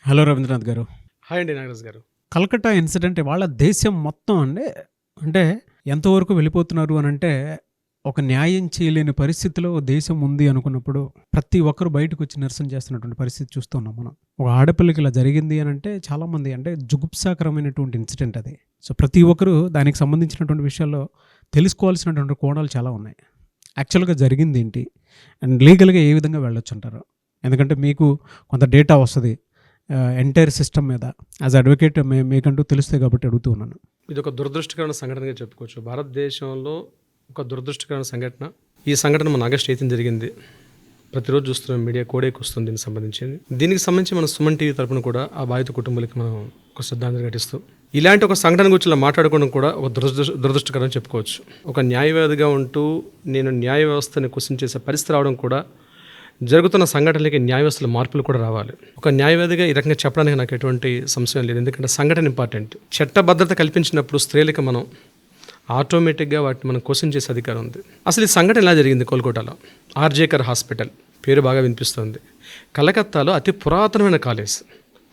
Hello Rabindranath గారు. Hi అండి నాగరాజ్ గారు. కల్కట్టా ఇన్సిడెంట్ ఇవాళ దేశం మొత్తం అంటే ఎంతవరకు వెళ్ళిపోతున్నారు అనంటే, ఒక న్యాయం చేయలేని పరిస్థితిలో దేశం ఉంది అనుకున్నప్పుడు ప్రతి ఒక్కరు బయటకొచ్చి నిరసన చేస్తున్నటువంటి పరిస్థితి చూస్తున్నాం మనం. ఒక ఆడపిల్లకి ఇలా జరిగింది అనంటే చాలామంది జుగుప్సాకరమైనటువంటి ఇన్సిడెంట్ అది. సో ప్రతి ఒక్కరు దానికి సంబంధించినటువంటి విషయాల్లో తెలుసుకోవాల్సినటువంటి కోణాలు చాలా ఉన్నాయి. యాక్చువల్‌గా జరిగిందేంటి? అండ్ లీగల్‌గా ఏ విధంగా వెళ్ళొచ్చంటారు? ఎందుకంటే మీకు కొంత డేటా వస్తది. ఎంటైర్ సిస్టమ్ మీద యాజ్ అడ్వకేట్ మీకంటూ తెలుస్తాయి కాబట్టి అడుగుతూ ఉన్నాను. ఇది ఒక దురదృష్టకరమైన సంఘటనగా చెప్పుకోవచ్చు. భారతదేశంలో ఒక దురదృష్టకరమైన సంఘటన. ఈ సంఘటన మన ఆగస్టు 8 జరిగింది. ప్రతిరోజు చూస్తున్నాం, మీడియా కోడేకి వస్తుంది దీనికి సంబంధించింది. దీనికి సంబంధించి మన సుమన్ టీవీ తరపున కూడా ఆ బాధిత కుటుంబాలకి మనం ఒక శ్రద్ధాంజలి ఘటిస్తూ ఇలాంటి ఒక సంఘటన గురించి ఇలా మాట్లాడుకోవడం కూడా ఒక దురదృష్టకరం చెప్పుకోవచ్చు. ఒక న్యాయవాదిగా ఉంటూ నేను న్యాయ వ్యవస్థని క్వశ్చన్ చేసే పరిస్థితి రావడం కూడా, జరుగుతున్న సంఘటనలకి న్యాయ వ్యవస్థలో మార్పులు కూడా రావాలి. ఒక న్యాయవాదిగా ఈ రకంగా చెప్పడానికి నాకు ఎటువంటి సంశయం లేదు. ఎందుకంటే సంఘటన ఇంపార్టెంట్. చట్టభద్రత కల్పించినప్పుడు స్త్రీలకి మనం ఆటోమేటిక్గా వాటిని మనం క్వశ్చన్ చేసే అధికారం ఉంది. అసలు ఈ సంఘటన ఎలా జరిగింది? కోల్కతాలో ఆర్జేకర్ హాస్పిటల్ పేరు బాగా వినిపిస్తుంది. కలకత్తాలో అతి పురాతనమైన కాలేజ్,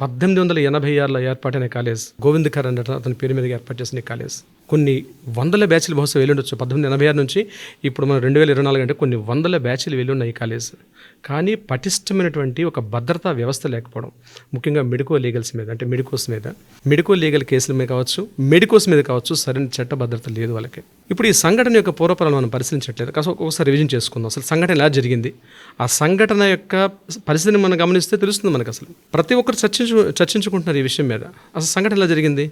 1886లో ఏర్పాటైన కాలేజ్. గోవింద్ కర్ అన్న అతని పేరు మీద ఏర్పాటు చేసిన కాలేజ్. కొన్ని వందల బ్యాచ్లు బహుశా వెళ్ళుండొచ్చు. 1886 నుంచి ఇప్పుడు మనం 2024 అంటే కొన్ని వందల బ్యాచ్లు వెళ్ళున్నాయి ఈ కాలేజ్. కానీ పటిష్టమైనటువంటి ఒక భద్రతా వ్యవస్థ లేకపోవడం, ముఖ్యంగా మెడికో లీగల్స్ మీద, అంటే మెడికో లీగల్ కేసుల మీద కావచ్చు, మెడికోస్ మీద కావచ్చు, సరైన చట్ట భద్రత లేదు వాళ్ళకి. ఇప్పుడు ఈ సంఘటన యొక్క పూర్వపరాలు మనం పరిశీలించట్లేదు. కాస్త ఒకసారి రివిజన్ చేసుకుందాం. అసలు సంఘటన ఎలా జరిగింది, ఆ సంఘటన యొక్క పరిస్థితిని మనం గమనిస్తే తెలుస్తుంది మనకు. అసలు ప్రతి ఒక్కరు చర్చించుకుంటున్నారు ఈ విషయం మీద. అసలు సంఘటన ఎలా జరిగింది?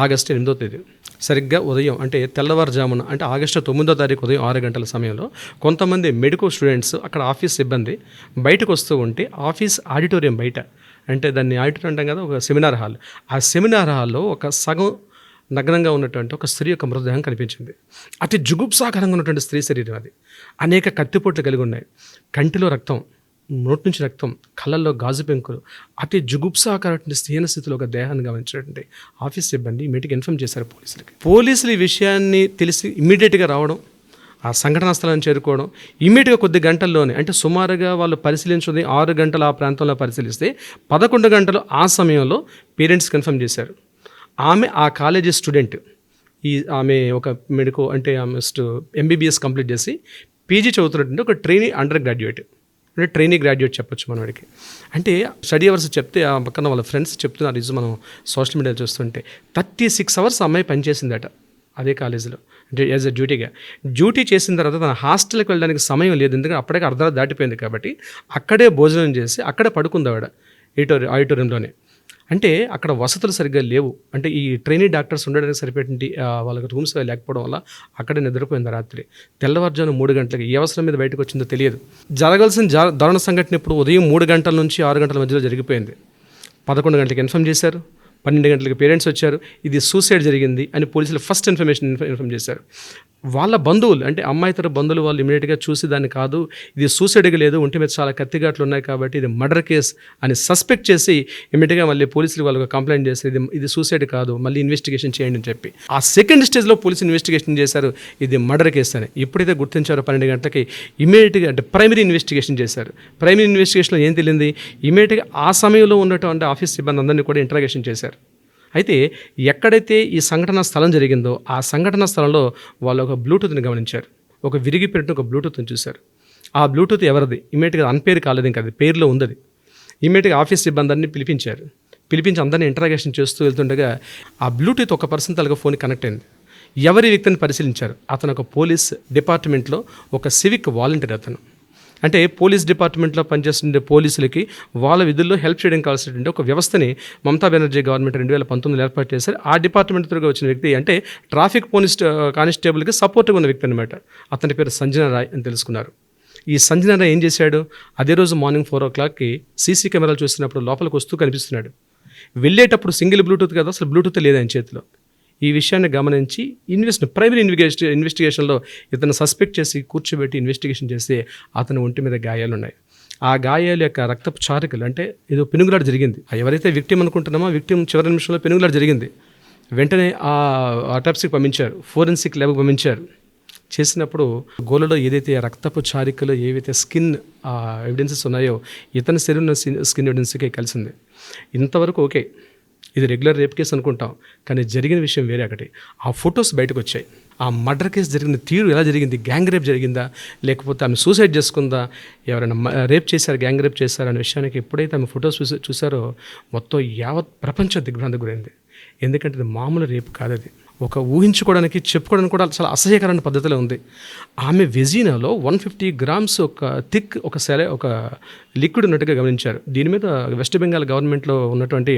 ఆగస్టు 8వ తేదీ సరిగ్గా ఉదయం, అంటే తెల్లవారుజామున, అంటే ఆగస్టు 9వ తారీఖు ఉదయం 6 గంటల సమయంలో కొంతమంది మెడికో స్టూడెంట్స్, అక్కడ ఆఫీస్ సిబ్బంది బయటకు వస్తూ ఉంటే ఆఫీస్ ఆడిటోరియం బయట, అంటే దాన్ని ఆడిటోరియం అంటాం కదా, ఒక సెమినార్ హాల్. ఆ సెమినార్ హాల్లో ఒక సగం నగ్నంగా ఉన్నటువంటి ఒక స్త్రీ యొక్క మృతదేహం కనిపించింది. అతి జుగుప్సాకరంగా ఉన్నటువంటి స్త్రీ శరీరం అది. అనేక కత్తిపోట్లు కలిగి ఉన్నాయి. కంటిలో రక్తం, నోటి నుంచి రక్తం, కళ్ళల్లో గాజు పెంకులు, అతి జుగుప్సాకరమైన హీన స్థితిలో ఒక దేహాన్ని గమనించినటువంటి ఆఫీస్ సిబ్బంది ఇమీడియట్గా ఇన్ఫార్మ్ చేశారు పోలీసులకి. పోలీసులు ఈ విషయాన్ని తెలిసి ఇమ్మీడియట్గా రావడం, ఆ సంఘటనా స్థలాన్ని చేరుకోవడం, ఇమ్మీడియట్గా కొద్ది గంటల్లోనే, అంటే సుమారుగా వాళ్ళు పరిశీలించుది 6 గంటలు ఆ ప్రాంతంలో పరిశీలిస్తే 11 గంటలు ఆ సమయంలో పేరెంట్స్ కన్ఫర్మ్ చేశారు. ఆమె ఆ కాలేజీ స్టూడెంట్. ఆమె ఒక మెడికో, అంటే ఆమె ఎంబీబీఎస్ కంప్లీట్ చేసి పీజీ చదువుతున్నటువంటి ఒక అండర్ గ్రాడ్యుయేట్, అంటే ట్రైనీ గ్రాడ్యుయేట్ చెప్పొచ్చు మనవాడికి. అంటే స్టడీ అవర్స్ చెప్తే ఆ పక్కన వాళ్ళ ఫ్రెండ్స్ చెప్తున్నారు, ఇది మనం సోషల్ మీడియాలో చూస్తుంటే 36 అవర్స్ అమ్మాయి పనిచేసిందట అదే కాలేజీలో, అంటే యాజ్ ఎ డ్యూటీ చేసిన తర్వాత తన హాస్టల్కి వెళ్ళడానికి సమయం లేదు. ఎందుకంటే అప్పటికే అర్ధరాత్రి దాటిపోయింది కాబట్టి అక్కడే భోజనం చేసి అక్కడే పడుకుంది ఆవిడ ఆడిటోరియంలోనే. అంటే అక్కడ వసతులు సరిగ్గా లేవు. అంటే ఈ ట్రైనీ డాక్టర్స్ ఉండడానికి సరిపోయేటువంటి వాళ్ళకి రూమ్స్ లేకపోవడం వల్ల అక్కడే నిద్రపోయింది రాత్రి. తెల్లవారుజాము 3 గంటలకి ఏ అవసరం మీద బయటకు వచ్చిందో తెలియదు. జరగాల్సిన దారుణ సంఘటన ఇప్పుడు ఉదయం 3 గంటల నుంచి 6 గంటల మధ్యలో జరిగిపోయింది. 11 గంటలకు ఇన్ఫార్మ్ చేశారు, 12 గంటలకు పేరెంట్స్ వచ్చారు. ఇది సూసైడ్ జరిగింది అని పోలీసులు ఫస్ట్ ఇన్ఫార్మ్ చేశారు. వాళ్ళ బంధువులు, అంటే అమ్మాయి తర బంధువులు, వాళ్ళు ఇమీడియట్గా చూసి దాన్ని కాదు, ఇది సూసైడ్గా లేదు, ఒంటి మీద చాలా కత్తిఘాట్లు ఉన్నాయి కాబట్టి ఇది మర్డర్ కేస్ అని సస్పెక్ట్ చేసి ఇమీడియట్గా మళ్ళీ పోలీసులు వాళ్ళకి కంప్లైంట్ చేసి ఇది సూసైడ్ కాదు, మళ్ళీ ఇన్వెస్టిగేషన్ చేయండి అని చెప్పి ఆ సెకండ్ స్టేజ్లో పోలీసులు ఇన్వెస్టిగేషన్ చేశారు, ఇది మర్డర్ కేసు అని. ఎప్పుడైతే గుర్తించారో 12 గంటలకి ఇమీడియట్గా, అంటే ప్రైమరీ ఇన్వెస్టిగేషన్ చేశారు. ప్రైమరీ ఇన్వెస్టిగేషన్లో ఏం తెలియంది, ఇమీడియట్గా ఆ సమయంలో ఉన్నటువంటి ఆఫీస్ సిబ్బంది అందరినీ కూడా ఇంటరాగేషన్ చేశారు. అయితే ఎక్కడైతే ఈ సంఘటన స్థలం జరిగిందో ఆ సంఘటన స్థలంలో వాళ్ళు ఒక బ్లూటూత్ని గమనించారు. ఒక విరిగిపోయినట్టు ఒక బ్లూటూత్ని చూశారు. ఆ బ్లూటూత్ ఎవరిది? ఇమీడియట్గా అన్పేరు కాలేదు, ఇంకా అది పేరులో ఉంది. ఇమీడియట్గా ఆఫీస్ సిబ్బందిని పిలిపించి అందరినీ ఇంటరాగేషన్ చేస్తూ వెళ్తుండగా ఆ బ్లూటూత్ ఒక పర్సన్ తలగా ఫోన్ కనెక్ట్ అయింది. ఎవరి వ్యక్తిని పరిశీలించారు. అతను ఒక పోలీస్ డిపార్ట్మెంట్లో ఒక సివిక్ వాలంటీర్. అతను అంటే పోలీస్ డిపార్ట్మెంట్లో పనిచేస్తుండే పోలీసులకి వాళ్ళ విధుల్లో హెల్ప్ చేయడం కావాల్సినటువంటి ఒక వ్యవస్థని మమతా బెనర్జీ గవర్నమెంట్ 2019లో ఏర్పాటు చేశారు. ఆ డిపార్ట్మెంట్ త్రూగా వచ్చిన వ్యక్తి, అంటే ట్రాఫిక్ పోలీస్ కానిస్టేబుల్కి సపోర్ట్గా ఉన్న వ్యక్తి అనమాట. అతని పేరు సంజన రాయ్ అని తెలుసుకున్నారు. ఈ సంజన రాయ్ ఏం చేశాడు, అదే రోజు మార్నింగ్ 4 o'clockకి సీసీ కెమెరాలు చూసినప్పుడు లోపలికి వస్తూ కనిపిస్తున్నాడు. వెళ్ళేటప్పుడు సింగిల్ బ్లూటూత్ కదా, అసలు బ్లూటూత్ లేదు ఆయన చేతిలో. ఈ విషయాన్ని గమనించి ప్రైమరీ ఇన్వెస్టిగేషన్లో ఇతను సస్పెక్ట్ చేసి కూర్చోబెట్టి ఇన్వెస్టిగేషన్ చేస్తే అతని ఒంటి మీద గాయాలు ఉన్నాయి. ఆ గాయాల యొక్క రక్తపు చారికలు, అంటే ఏదో పెనుగులాట జరిగింది. ఎవరైతే విక్టిమ్ అనుకుంటున్నామో విక్టిమ్ చివరి నిమిషంలో పెనుగులాట జరిగింది. వెంటనే ఆ ఆటాప్సీకి పంపించారు, ఫోరెన్సిక్ ల్యాబ్కి పంపించారు. చేసినప్పుడు గోలలో ఏదైతే రక్తపు చారికలో ఏవైతే స్కిన్ ఎవిడెన్సెస్ ఉన్నాయో ఇతని శరీరంలో స్కిన్ ఎవిడెన్స్కి కలిసింది. ఇంతవరకు ఓకే, ఇది రెగ్యులర్ రేప్ కేసు అనుకుంటాం, కానీ జరిగిన విషయం వేరే ఒకటి. ఆ ఫొటోస్ బయటకు వచ్చాయి. ఆ మర్డర్ కేసు జరిగిన తీరు ఎలా జరిగింది, గ్యాంగ్ రేప్ జరిగిందా లేకపోతే ఆమె సూసైడ్ చేసుకుందా, ఎవరైనా రేప్ చేశారు, గ్యాంగ్ రేప్ చేశారు అనే విషయానికి ఎప్పుడైతే ఆమె ఫొటోస్ చూసారో మొత్తం యావత్ ప్రపంచం దిగ్భ్రాంతి గురైంది. ఎందుకంటే ఇది మామూలు రేపు కాదు, అది ఒక ఊహించుకోవడానికి చెప్పుకోవడానికి కూడా చాలా అసహ్యకరమైన పద్ధతిలో ఉంది. ఆమె వెజీనాలో 150 grams ఒక లిక్విడ్ ఉన్నట్టుగా గమనించారు. దీని మీద వెస్ట్ బెంగాల్ గవర్నమెంట్లో ఉన్నటువంటి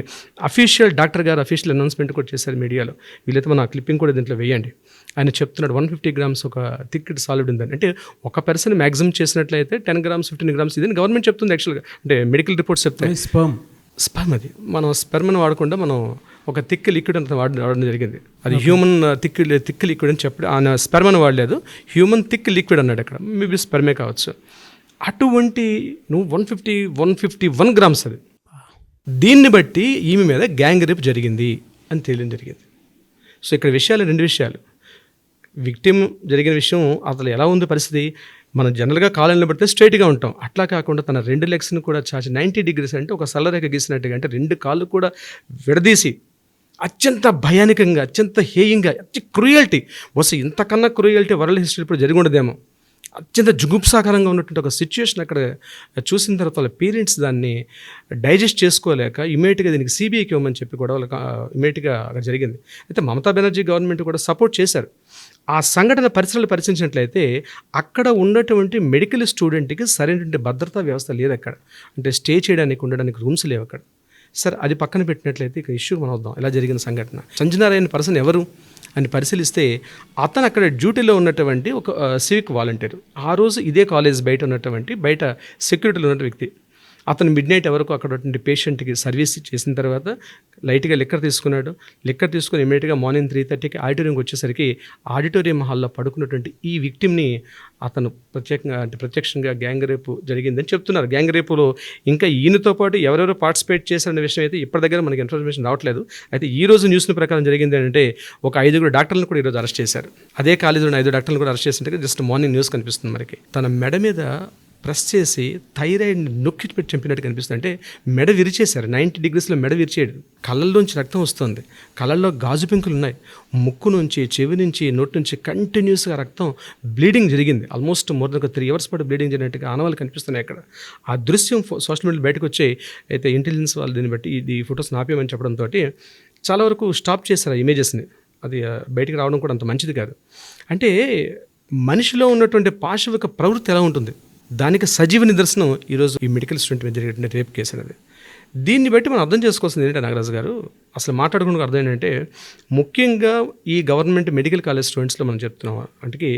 అఫీషియల్ డాక్టర్ గారు అఫీషియల్ అనౌన్స్మెంట్ కూడా చేశారు మీడియాలో. వీళ్ళైతే మన క్లిప్పింగ్ కూడా దీంట్లో వేయండి. ఆయన చెప్తున్నాడు 150 grams ఒక థిక్ సాలిడ్ ఉందని. అంటే ఒక పర్సన్ మ్యాక్సిమం చేసినట్లయితే 10 grams 15 grams ఇదని గవర్నమెంట్ చెప్తుంది. యాక్చువల్గా అంటే మెడికల్ రిపోర్ట్స్ చెప్తాయి. స్పర్మ్ అది మనం స్పెర్మ్ని వాడకుండా మనం ఒక థిక్ లిక్విడ్ అంత వాడడం జరిగింది. అది హ్యూమన్ థిక్ లిక్విడ్ అని చెప్పి ఆయన స్పెర్మ్ని వాడలేదు, హ్యూమన్ థిక్ లిక్విడ్ అన్నాడు. అక్కడ మేబీ స్పెర్మే కావచ్చు. అటువంటి నువ్వు 151 grams అది. దీన్ని బట్టి ఈమె మీద గ్యాంగ్ రేప్ జరిగింది అని తెలియడం జరిగింది. సో ఇక్కడ రెండు విషయాలు. విక్టిమ్ జరిగిన విషయం అసలు ఎలా ఉంది పరిస్థితి, మనం జనరల్గా కాళ్ళని పడితే స్ట్రైట్గా ఉంటాం, అట్లా కాకుండా తన 2 legsని కూడా చాచి 90 degrees అంటే ఒక సల్లరేఖ గీసినట్టుగా, అంటే 2 కాళ్ళు కూడా విడదీసి అత్యంత భయానకంగా, అత్యంత హేయంగా, క్రూయల్టీ వస్తే ఇంతకన్నా క్రూయల్టీ వరల్డ్ హిస్టరీ ఇప్పుడు జరిగి ఉండదేమో. అత్యంత జుగుప్సాకరంగా ఉన్నటువంటి ఒక సిచ్యువేషన్ అక్కడ చూసిన తర్వాత వాళ్ళ పేరెంట్స్ దాన్ని డైజెస్ట్ చేసుకోలేక ఇమీడియట్గా దీనికి సిబిఐకి ఇవ్వమని చెప్పి కూడా వాళ్ళకి ఇమీడియట్గా అక్కడ జరిగింది. అయితే మమతా బెనర్జీ గవర్నమెంట్ కూడా సపోర్ట్ చేశారు. ఆ సంఘటన పరిసరాలు పరిశీలించినట్లయితే అక్కడ ఉన్నటువంటి మెడికల్ స్టూడెంట్కి సరైనటువంటి భద్రతా వ్యవస్థ లేదు అక్కడ. అంటే స్టే చేయడానికి ఉండడానికి రూమ్స్ లేవు అక్కడ. సార్ అది పక్కన పెట్టినట్లయితే ఇక ఇష్యూ మనం వద్దాం. ఎలా జరిగిన సంఘటన, సంజనారాయణ పర్సన్ ఎవరు అని పరిశీలిస్తే అతను అక్కడ డ్యూటీలో ఉన్నటువంటి ఒక సివిక్ వాలంటీర్. ఆ రోజు ఇదే కాలేజ్ బయట సెక్యూరిటీలో ఉన్న వ్యక్తి. అతను మిడ్ నైట్ వరకు అక్కడ ఉన్నటువంటి పేషెంట్కి సర్వీస్ చేసిన తర్వాత లైట్గా లిక్కర్ తీసుకుని ఇమీడియట్గా మార్నింగ్ 3:30కి ఆడిటోరియంకి వచ్చేసరికి ఆడిటోరియం హాల్లో పడుకున్నటువంటి ఈ విక్టిమ్ని అతను ప్రత్యక్షంగా గ్యాంగ్ రేపు జరిగిందని చెప్తున్నారు. గ్యాంగ్ రేపులో ఇంకా ఈయనతో పాటు ఎవరెవరు పార్టిసిపేట్ చేశారనే విషయం అయితే ఇప్పటి దగ్గర మనకి ఇన్ఫర్మేషన్ రావట్లేదు. అయితే ఈ రోజు న్యూస్ల ప్రకారం జరిగింది అంటే ఒక 5 డాక్టర్లను కూడా ఈరోజు అరెస్ట్ చేశారు. అదే కాలేజీలో 5 డాక్టర్లను కూడా అరెస్ట్ చేసినట్టుగా జస్ట్ మార్నింగ్ న్యూస్ కనిపిస్తుంది మనకి. తన మెడ మీద ప్రెస్ చేసి థైరాయిడ్ని నొక్కి పెట్టి చంపినట్టు కనిపిస్తుంది. అంటే మెడ విరిచేశారు, 90 degreesలో మెడ విరిచేయడం. కళ్ళల్లోంచి రక్తం వస్తుంది, కళ్ళల్లో గాజు పెంకులు ఉన్నాయి, ముక్కు నుంచి, చెవి నుంచి, నోటి నుంచి కంటిన్యూస్గా రక్తం బ్లీడింగ్ జరిగింది. ఆల్మోస్ట్ మోర్ దెన్ 3 hours పాటు బ్లీడింగ్ జరిగినట్టుగా ఆనవాళ్ళు కనిపిస్తున్నాయి అక్కడ. ఆ దృశ్యం సోషల్ మీడియాలో బయటకు వచ్చాయి. అయితే ఇంటెలిజెన్స్ వాళ్ళు దీన్ని బట్టి ఈ ఫొటోస్ ఆపేయమని చెప్పడంతో చాలా వరకు స్టాప్ చేశారు ఆ ఇమేజెస్ని. అది బయటికి రావడం కూడా అంత మంచిది కాదు. అంటే మనిషిలో ఉన్నటువంటి పాశవిక ప్రవృత్తి ఎలా ఉంటుంది, దానికి సజీవ నిదర్శనం ఈరోజు ఈ మెడికల్ స్టూడెంట్ మీద జరిగేటువంటి రేప్ కేసు అనేది. దీన్ని బట్టి మనం అర్థం చేసుకోవాల్సింది ఏంటంటే నాగరాజు గారు, అసలు మాట్లాడుకున్న అర్థం ఏంటంటే ముఖ్యంగా ఈ గవర్నమెంట్ మెడికల్ కాలేజ్ స్టూడెంట్స్లో మనం చెప్తున్నాం అంటే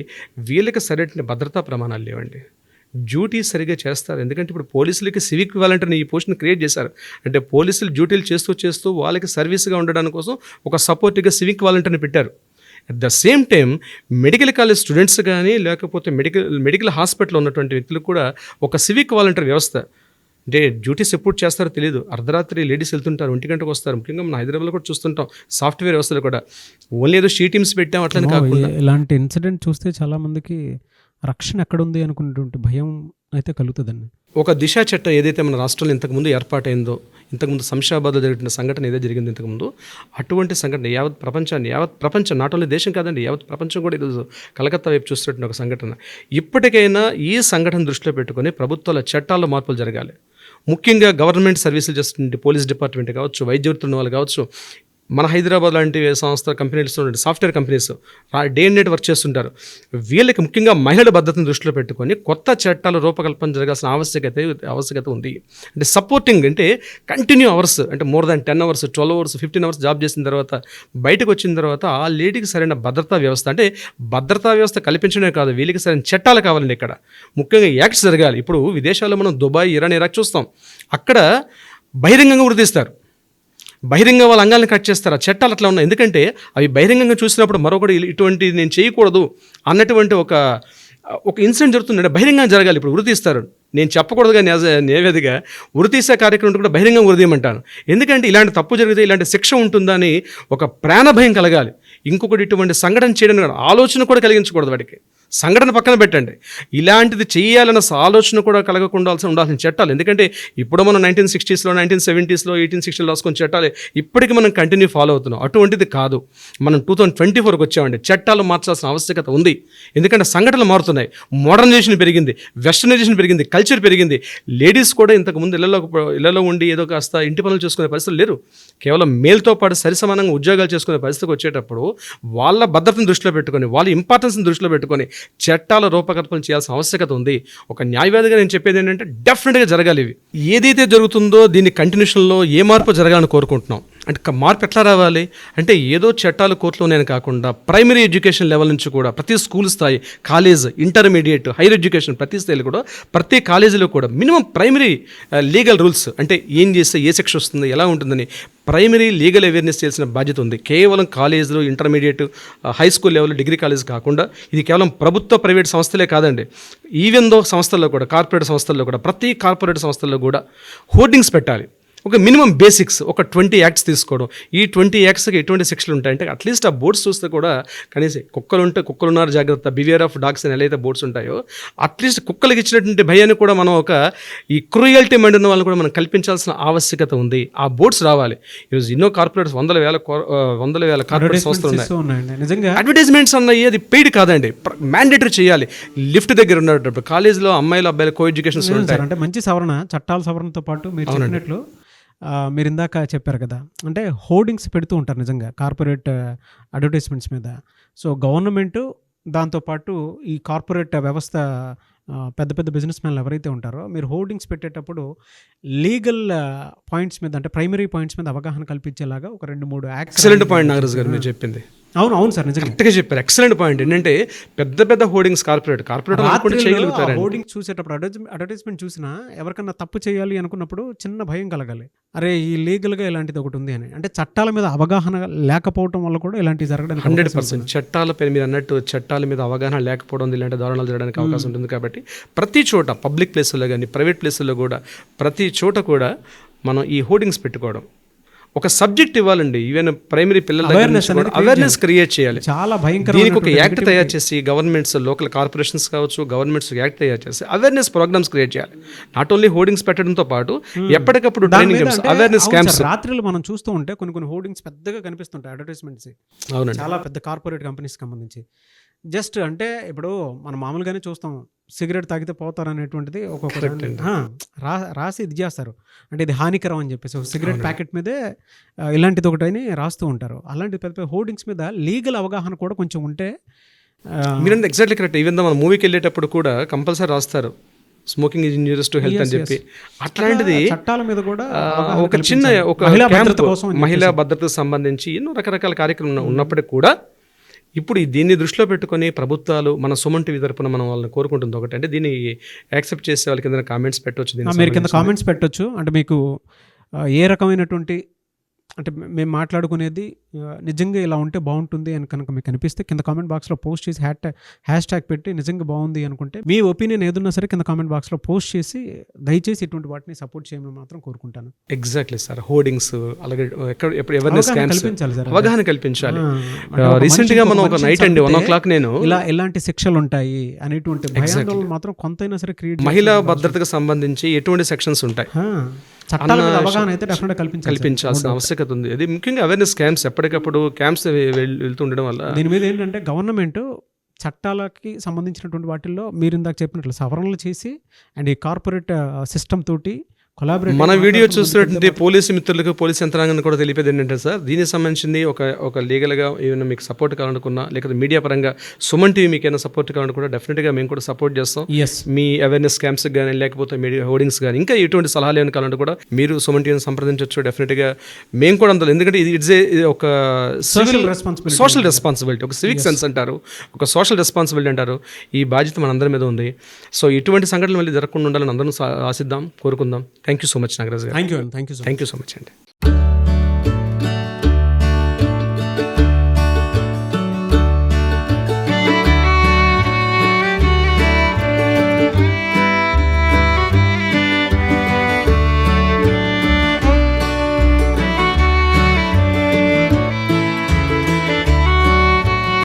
వీళ్ళకి సరైన భద్రతా ప్రమాణాలు లేవండి. డ్యూటీ సరిగ్గా చేస్తారు. ఎందుకంటే ఇప్పుడు పోలీసులకి సివిక్ వాలంటీర్ని ఈ పోస్ట్ని క్రియేట్ చేశారు. అంటే పోలీసులు డ్యూటీలు చేస్తూ వాళ్ళకి సర్వీస్గా ఉండడానికి కోసం ఒక సపోర్ట్గా సివిక్ వాలంటీర్ని పెట్టారు. At the same time medical college students కానీ లేకపోతే మెడికల్ హాస్పిటల్లో ఉన్నటువంటి వ్యక్తులకు కూడా ఒక సివిక్ వాలంటీర్ వ్యవస్థ. అంటే డ్యూటీస్ ఎప్పుడు చేస్తారో తెలియదు. అర్ధరాత్రి లేడీస్ వెళ్తుంటారు, 1 గంటకు వస్తారు. ముఖ్యంగా మన హైదరాబాద్లో కూడా చూస్తుంటాం సాఫ్ట్వేర్ వ్యవస్థలు కూడా. ఓన్లీ ఏదో షీ టీమ్స్ పెట్టాం అట్లని కాకుండా ఇలాంటి ఇన్సిడెంట్ చూస్తే చాలామందికి రక్షణ ఎక్కడుంది అనుకున్నటువంటి భయం అయితే కలుగుతుందండి. ఒక దిశ చట్టం ఏదైతే మన రాష్ట్రంలో ఇంతకుముందు ఏర్పాటైందో, ఇంతకుముందు శంషాబాద్లో జరిగిన సంఘటన ఏదైతే జరిగింది ఇంతకుముందు, అటువంటి సంఘటన యావత్ ప్రపంచం నాట్ ఓన్లీ దేశం కాదండి, యావత్ ప్రపంచం కూడా ఈరోజు కలకత్తా వైపు చూస్తున్న ఒక సంఘటన. ఇప్పటికైనా ఈ సంఘటన దృష్టిలో పెట్టుకొని ప్రభుత్వాల చట్టాల్లో మార్పులు జరగాలి. ముఖ్యంగా గవర్నమెంట్ సర్వీసులు చేస్తుంటే పోలీస్ డిపార్ట్మెంట్ కావచ్చు, వైద్య వృత్తున్న వాళ్ళు కావచ్చు, మన హైదరాబాద్ లాంటి సంస్థ companies software companies day and night work చేస్తుంటారు. వీళ్ళకి ముఖ్యంగా మహిళల భద్రతను దృష్టిలో పెట్టుకొని కొత్త చట్టాల రూపకల్పన జరగాల్సిన ఆవశ్యకత ఉంది. అంటే సపోర్టింగ్ అంటే కంటిన్యూ అవర్స్, అంటే more than 10 hours 12 hours 15 hours job చేసిన తర్వాత బయటకు వచ్చిన తర్వాత ఆ లేడీకి సరైన భద్రతా వ్యవస్థ, అంటే భద్రతా వ్యవస్థ కల్పించడమే కాదు, వీళ్ళకి సరైన చట్టాలు కావాలండి. ఇక్కడ ముఖ్యంగా యాక్ట్స్ జరగాలి. ఇప్పుడు విదేశాల్లో మనం దుబాయ్, ఇరాన్, ఇరాక్ చూస్తాం. అక్కడ బహిరంగంగా ఉరితీస్తారు, బహిరంగ వాళ్ళ అంగాలను కట్ చేస్తారు. ఆ చట్టాలు అట్లా ఉన్నాయి. ఎందుకంటే అవి బహిరంగంగా చూసినప్పుడు మరొకటి ఇటువంటి నేను చేయకూడదు అన్నటువంటి ఒక ఇన్సిడెంట్ జరుగుతుంది, బహిరంగంగా జరగాలి. ఇప్పుడు ఉరితీస్తారు, నేను చెప్పకూడదు కానీ నేవేదిగా ఉరితీసే కార్యక్రమం కూడా బహిరంగంగా ఉరితీయమంటాను. ఎందుకంటే ఇలాంటి తప్పు జరిగితే ఇలాంటి శిక్ష ఉంటుందని ఒక ప్రాణభయం కలగాలి. ఇంకొకటి ఇటువంటి సంఘటన చేయడానికి ఆలోచన కూడా కలిగించకూడదు వాడికి. సంఘటన పక్కన పెట్టండి, ఇలాంటిది చేయాలన్న ఆలోచన కూడా కలగకుండా ఉండాల్సిన చట్టాలు. ఎందుకంటే ఇప్పుడు మనం 1960s 1970s 1860 రాసుకొని చట్టాలు ఇప్పటికీ మనం కంటిన్యూ ఫాలో అవుతున్నాం. అటువంటిది కాదు. మనం 2024కి వచ్చామండి. చట్టాలు మార్చాల్సిన ఆవశ్యకత ఉంది. ఎందుకంటే సంఘటనలు మారుతున్నాయి, మోడర్నైజేషన్ పెరిగింది, వెస్టర్నైజేషన్ పెరిగింది, కల్చర్ పెరిగింది. లేడీస్ కూడా ఇంతకుముందు ఇళ్లలో ఉండి ఏదో కాస్త ఇంటి పనులు చేసుకునే పరిస్థితులు లేరు. కేవలం మేల్తో పాటు సరిసమానంగా ఉద్యోగాలు చేసుకునే పరిస్థితికి వచ్చేటప్పుడు వాళ్ళ భద్రతను దృష్టిలో పెట్టుకొని, వాళ్ళ ఇంపార్టెన్స్ని దృష్టిలో పెట్టుకొని చట్టాల రూపకల్పన చేయాల్సిన ఆవశ్యకత ఉంది. ఒక న్యాయవాదిగా నేను చెప్పేది ఏంటంటే డెఫినెట్గా జరగాలి. ఇవి ఏదైతే జరుగుతుందో దీని కంటిన్యూషన్లో ఏ మార్పు జరగాలని కోరుకుంటున్నాం. అంటే మార్పు ఎట్లా రావాలి అంటే ఏదో చట్టాలు కోర్టులోనే కాకుండా ప్రైమరీ ఎడ్యుకేషన్ లెవెల్ నుంచి కూడా ప్రతి స్కూల్ స్థాయి, కాలేజ్, ఇంటర్మీడియట్, హైయర్ ఎడ్యుకేషన్ ప్రతి స్థాయిలో కూడా ప్రతి కాలేజీలో కూడా మినిమం ప్రైమరీ లీగల్ రూల్స్, అంటే ఏం చేస్తే ఏ శిక్ష వస్తుంది, ఎలా ఉంటుందని ప్రైమరీ లీగల్ అవేర్నెస్ చేయాల్సిన బాధ్యత ఉంది. కేవలం కాలేజీలు, intermediate, high school level, degree college కాకుండా ఇది కేవలం ప్రభుత్వ ప్రైవేట్ సంస్థలే కాదండి. ఈవెన్ దో సంస్థల్లో కూడా, కార్పొరేట్ సంస్థల్లో కూడా, ప్రతి కార్పొరేట్ సంస్థల్లో కూడా హోర్డింగ్స్ పెట్టాలి. ఒక మినిమం బేసిక్స్, ఒక 20 యాక్ట్స్ తీసుకోవడం. ఈ 20 యాక్ట్స్కి ఎటువంటి శిక్షలు ఉంటాయంటే అట్లీస్ట్ ఆ బోర్డ్స్ చూస్తే కూడా కనీసం కుక్కలున్నారు జాగ్రత్త, బివేర్ ఆఫ్ డాగ్స్ అని ఎలా అయితే బోర్డ్స్ ఉంటాయో అట్లీస్ట్ కుక్కలకి ఇచ్చినటువంటి భయాన్ని కూడా మనం ఈ క్రూయల్టీ మైండ్ ఉన్న వాళ్ళని కూడా మనం కల్పించాల్సిన ఆవశ్యకత ఉంది. ఆ బోర్డ్స్ రావాలి. ఈరోజు ఎన్నో కార్పొరేట్స్, వందల వేల కార్పొరేట్ సంస్థలు ఉన్నాయి. నిజంగా అడ్వర్టైజ్మెంట్స్ అన్నవి అది పెయిడ్ కాదండి, మ్యాండేటరీ చేయాలి. లిఫ్ట్ దగ్గర ఉన్నప్పుడు కాలేజీలో అమ్మాయిలు అబ్బాయిలు కో ఎడ్యుకేషన్ ఉంటాయి. అంటే మంచి సవరణ, చట్టాల సవరణతో పాటు మీరు చెప్పినట్లు మీరు ఇందాక చెప్పారు కదా, అంటే హోర్డింగ్స్ పెడుతూ ఉంటారు నిజంగా కార్పొరేట్ అడ్వర్టైజ్మెంట్స్ మీద. సో గవర్నమెంట్ దాంతోపాటు ఈ కార్పొరేట్ వ్యవస్థ పెద్ద పెద్ద బిజినెస్ మ్యాన్లు ఎవరైతే ఉంటారో మీరు హోర్డింగ్స్ పెట్టేటప్పుడు లీగల్ పాయింట్స్ మీద, అంటే ప్రైమరీ పాయింట్స్ మీద అవగాహన కల్పించేలాగా ఒక 2-3 యాక్ట్స్. ఎక్సలెంట్ పాయింట్ నాగరాజు గారు మీరు చెప్పింది. అవును సార్, నిజంగా కరెక్ట్గా చెప్పారు. Excellent point. ఏంటంటే పెద్ద హోర్డింగ్స్ కార్పొరేట్ చేయగలుగుతారు. హోర్డింగ్స్ చూసేటప్పుడు అడ్వర్టైజ్మెంట్ చూసినా ఎవరికన్నా తప్పు చేయాలి అనుకున్నప్పుడు చిన్న భయం కలగాలి, అరే ఈ లీగల్గా ఇలాంటిది ఒకటి ఉంది అని. అంటే చట్టాల మీద అవగాహన లేకపోవడం వల్ల కూడా ఇలాంటివి జరగడానికి 100% చట్టాలపై మీరు అన్నట్టు చట్టాల మీద అవగాహన లేకపోవడం ఇలాంటి దారుణాలు జరగడానికి అవకాశం ఉంటుంది. కాబట్టి ప్రతి చోట పబ్లిక్ ప్లేసుల్లో కానీ ప్రైవేట్ ప్లేసుల్లో కూడా ప్రతి చోట కూడా మనం ఈ హోర్డింగ్స్ పెట్టుకోవడం, ఒక సబ్జెక్ట్ ఇవ్వాలండి. ఈవెన్ ప్రైమరీ పిల్లల అవేర్నెస్ క్రియేట్ చేయాలి. చాలా భయంకర. దీనికి ఒక యాక్ట్ తయారు చేసి గవర్నమెంట్స్, లోకల్ కార్పొరేషన్స్ కావచ్చు, గవర్నమెంట్స్ యాక్ట్ తయారు చేసి అవేర్నెస్ ప్రోగ్రామ్స్ క్రియేట్ చేయాలి. నాట్ ఓన్లీ హోర్డింగ్స్ పెట్టడంతో పాటు ఎప్పటికప్పుడు ట్రైనింగ్, అవేర్నెస్ క్యాంప్స్. రాత్రులు మనం చూస్తూ ఉంటే కొన్ని హోర్డింగ్స్ పెద్దగా కనిపిస్తుంటాయి అడ్వర్టైజ్మెంట్స్. అవునండి, చాలా పెద్ద కార్పొరేట్ కంపెనీస్ సంబంధించి. జస్ట్ అంటే ఇప్పుడు మనం మామూలుగానే చూస్తాం, సిగరెట్ తాగితే పోతారు అనేటువంటిది ఒక్కొక్క రాసి ఇది చేస్తారు, అంటే ఇది హానికరం అని చెప్పేసి ఒక సిగరెట్ ప్యాకెట్ మీదే ఇలాంటిది ఒకటని రాస్తూ ఉంటారు. అలాంటి పెద్ద పెద్ద హోర్డింగ్స్ మీద లీగల్ అవగాహన కూడా కొంచెం ఉంటే. మీరంటే ఎగ్జాక్ట్లీ కరెక్ట్. ఈవెన్ మనం మూవీకి వెళ్ళేటప్పుడు కూడా కంపల్సరీ రాస్తారు smoking is injurious to health అని చెప్పి. అట్లాంటిది చట్టాల మీద కూడా ఒక చిన్న మహిళా భద్రతకు సంబంధించి ఎన్నో రకరకాల కార్యక్రమాలు ఉన్నప్పటికీ కూడా ఇప్పుడు దీన్ని దృష్టిలో పెట్టుకొని ప్రభుత్వాలు మన సుమన్ టీవీ తరపున మనం వాళ్ళని కోరుకుంటుంది ఒకటి, అంటే దీన్ని యాక్సెప్ట్ చేసే వాళ్ళకి కింద కామెంట్స్ పెట్టవచ్చు. మీరు కింద కామెంట్స్ పెట్టవచ్చు. అంటే మీకు ఏ రకమైనటువంటి, అంటే మేము మాట్లాడుకునేది నిజంగా ఇలా ఉంటే బాగుంటుంది అని కనుక మీకు అనిపిస్తే కింద కామెంట్ బాక్స్లో పోస్ట్ చేసి హ్యాష్ ట్యాగ్ పెట్టి నిజంగా బాగుంది అనుకుంటే మీ ఒపీనియన్ ఏదున్నా సరే కింద కామెంట్ బాక్స్లో పోస్ట్ చేసి దయచేసి ఇటువంటి వాటిని సపోర్ట్ చేయమని మాత్రం కోరుకుంటాను. Exactly sir. హోర్డింగ్స్ అలాగే అవగాహన కల్పించాలి. రీసెంట్గా మనం ఒక నైట్ అండి 1 o'clock నేను ఇలా ఎలాంటి శిక్షలు ఉంటాయి అనేటువంటి భయాందోళన మాత్రం కొంతైనా సరే క్రియేట్, మహిళా భద్రతకు సంబంధించి ఎటువంటి సెక్షన్స్ ఉంటాయి చట్టాల మీద అవగాహన అయితే డెఫినెట్గా కల్పించాల్సిన ఆవశ్యకత ఉంది. అది ముఖ్యంగా అవేర్నెస్ క్యాంప్స్ ఎప్పటికప్పుడు క్యాంప్స్ వెళ్తుండడం వల్ల దీని మీద ఏంటంటే గవర్నమెంట్ చట్టాలకి సంబంధించినటువంటి వాటిల్లో మీరు ఇందాక చెప్పినట్లు సవరణలు చేసి అండ్ ఈ కార్పొరేట్ సిస్టమ్ తోటి కొలాబరేట్. మన వీడియో చూస్తున్నట్టు పోలీసు మిత్రులకు, పోలీస్ యంత్రాంగాన్ని కూడా తెలిపేది ఏంటంటే సార్, దీనికి సంబంధించింది ఒక లీగల్గా ఏమైనా మీకు సపోర్ట్ కావాలనుకున్నా, లేకపోతే మీడియా పరంగా సుమన్ టీవీ మీకు ఏమైనా సపోర్ట్ కావాలనుకున్నా డెఫినెట్గా మేము కూడా సపోర్ట్ చేస్తాం. మీ అవేర్నెస్ క్యాంప్స్ కానీ లేకపోతే మీడియా హోర్డింగ్స్ కానీ ఇంకా ఎటువంటి సలహాలు ఏమైనా కావాలంటే కూడా మీరు సుమన్ టీవీని సంప్రదించవచ్చు. డెఫినెట్గా మేము కూడా అందులో, ఎందుకంటే ఇది ఒక సోషల్ రెస్పాన్సిబిలిటీ, ఒక సివిక్ సెన్స్ అంటారు, ఒక సోషల్ రెస్పాన్సిబిలిటీ అంటారు. ఈ బాధ్యత మనందరి మీద ఉంది. సో ఇటువంటి సంఘటనలు మళ్ళీ జరగకుండా ఉండాలని అందరం ఆశిద్దాం, కోరుకుందాం. Thank you so much Nagaraj garu. Thank you so much అండి.